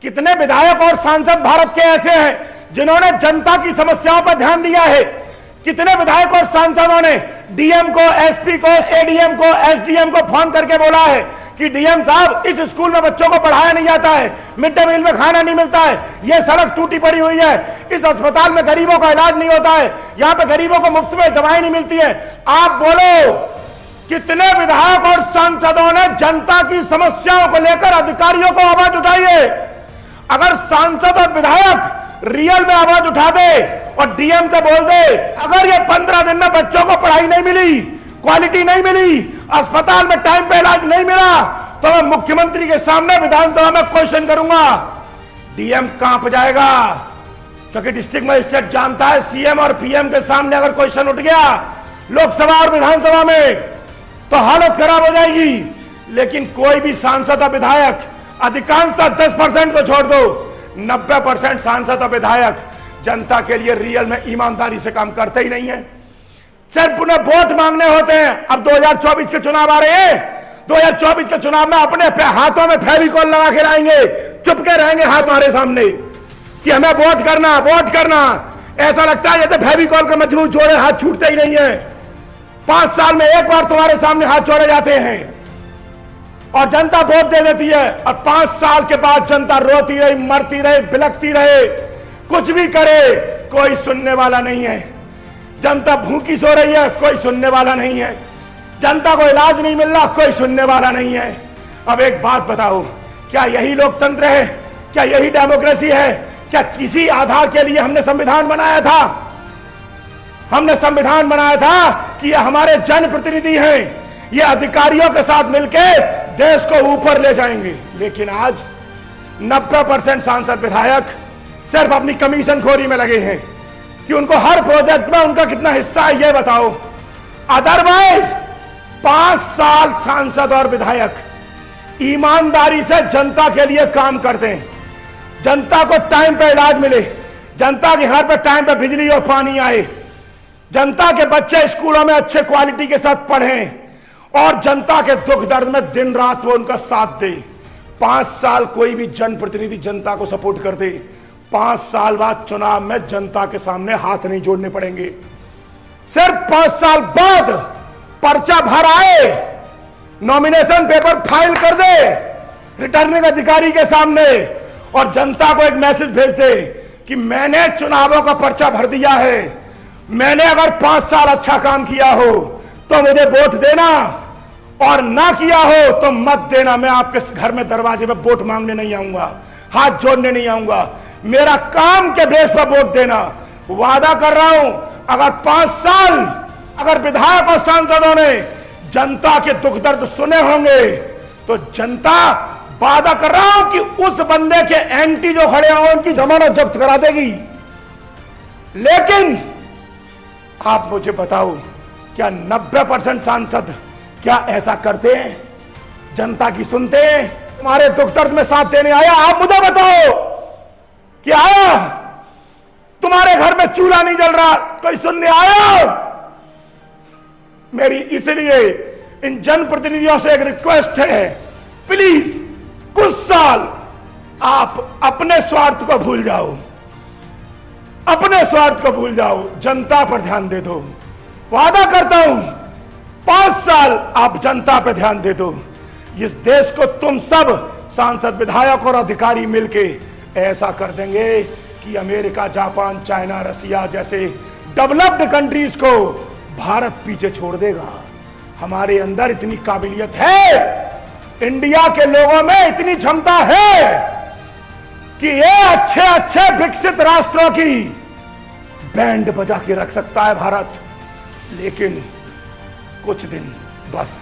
कितने विधायक और सांसद भारत के ऐसे हैं जिन्होंने जनता की समस्याओं पर ध्यान दिया है? कितने विधायक और सांसदों ने डीएम को, एसपी को, एडीएम को, एसडीएम को फोन करके बोला है कि डीएम साहब, इस स्कूल में बच्चों को पढ़ाया नहीं जाता है, मिड डे मील में खाना नहीं मिलता है, यह सड़क टूटी पड़ी हुई है, इस अस्पताल में गरीबों का इलाज नहीं होता है, यहां पे गरीबों को मुफ्त में दवाएं नहीं मिलती है। आप बोलो, कितने विधायक और सांसदों ने जनता की समस्याओं को लेकर अधिकारियों को आवाज उठाई है? अगर सांसद और विधायक रियल में आवाज उठा दे और डीएम से बोल दे, अगर ये 15 दिन में बच्चों को पढ़ाई नहीं मिली, क्वालिटी नहीं मिली, अस्पताल में टाइम पे इलाज नहीं मिला, तो मैं मुख्यमंत्री के सामने विधानसभा में क्वेश्चन करूंगा, डीएम कांप जाएगा। क्योंकि डिस्ट्रिक्ट मजिस्ट्रेट जानता है, सीएम और पीएम के सामने अगर क्वेश्चन उठ गया लोकसभा और विधानसभा में तो हालत खराब हो जाएगी। लेकिन कोई भी सांसद और विधायक, अधिकांशतः 10% को छोड़ दो, 90% सांसद और विधायक जनता के लिए रियल में ईमानदारी से काम करते ही नहीं है। सिर्फ उन्हें वोट मांगने होते हैं। अब 2024 के चुनाव आ रहे हैं, 2024 के चुनाव में अपने हाथों में फेविकॉल लगा के लाएंगे, चुपके रहेंगे हाथ हमारे सामने कि हमें वोट करना, वोट करना। ऐसा लगता है जैसे फेविकॉल का मजबूत जोड़े हाथ छूटते ही नहीं है। 5 साल में एक बार तुम्हारे सामने हाथ जोड़े जाते हैं और जनता वोट दे देती है, और 5 साल के बाद जनता रोती रही, मरती रहे, बिलखती रहे, कुछ भी करे, कोई सुनने वाला नहीं है। जनता भूखी सो रही है, कोई सुनने वाला नहीं है। जनता को इलाज नहीं मिल रहा, कोई सुनने वाला नहीं है। अब एक बात बताओ, क्या यही लोकतंत्र है? क्या यही डेमोक्रेसी है? क्या किसी आधार के लिए हमने संविधान बनाया था? हमने संविधान बनाया था कि ये हमारे जनप्रतिनिधि हैं, ये अधिकारियों के साथ मिलकर देश को ऊपर ले जाएंगे। लेकिन आज 90% सांसद विधायक सिर्फ अपनी कमीशन खोरी में लगे हैं कि उनको हर प्रोजेक्ट में उनका कितना हिस्सा है ये बताओ। अदरवाइज 5 साल सांसद और विधायक ईमानदारी से जनता के लिए काम करते हैं, जनता को टाइम पे इलाज मिले, जनता के घर पे टाइम पे बिजली और पानी आए, जनता के बच्चे स्कूलों में अच्छे क्वालिटी के साथ पढ़ें, और जनता के दुख दर्द में दिन रात वो उनका साथ दे। 5 साल कोई भी जनप्रतिनिधि जनता को सपोर्ट कर दे, 5 साल बाद चुनाव में जनता के सामने हाथ नहीं जोड़ने पड़ेंगे। सिर्फ 5 साल बाद पर्चा भर आए, नॉमिनेशन पेपर फाइल कर दे रिटर्निंग अधिकारी के सामने, और जनता को एक मैसेज भेज दे कि मैंने चुनावों का पर्चा भर दिया है, मैंने अगर 5 साल अच्छा काम किया हो तो मुझे वोट देना, और ना किया हो तो मत देना। मैं आपके घर में दरवाजे में वोट मांगने नहीं आऊंगा, हाथ जोड़ने नहीं आऊंगा, मेरा काम के बेस पर वोट देना। वादा कर रहा हूं, अगर 5 साल अगर विधायक और सांसदों ने जनता के दुख दर्द सुने होंगे तो जनता, वादा कर रहा हूं कि उस बंदे के एंटी जो खड़े हों उनकी जमानत जब्त करा देगी। लेकिन आप मुझे बताओ, क्या 90% सांसद क्या ऐसा करते हैं? जनता की सुनते हैं? तुम्हारे दुख दर्द में साथ देने आया? आप मुझे बताओ कि आया? तुम्हारे घर में चूल्हा नहीं जल रहा, कोई सुनने आया? मेरी इसलिए इन जनप्रतिनिधियों से एक रिक्वेस्ट है, प्लीज कुछ साल आप अपने स्वार्थ को भूल जाओ, अपने स्वार्थ को भूल जाओ, जनता पर ध्यान दे दो। वादा करता हूं 5 साल आप जनता पर ध्यान दे दो, इस देश को तुम सब सांसद, विधायक और अधिकारी मिलके ऐसा कर देंगे कि अमेरिका, जापान, चाइना, रसिया जैसे डेवलप्ड कंट्रीज को भारत पीछे छोड़ देगा। हमारे अंदर इतनी काबिलियत है, इंडिया के लोगों में इतनी क्षमता है कि ये अच्छे अच्छे विकसित राष्ट्रों की बैंड बजा के रख सकता है भारत। लेकिन कुछ दिन बस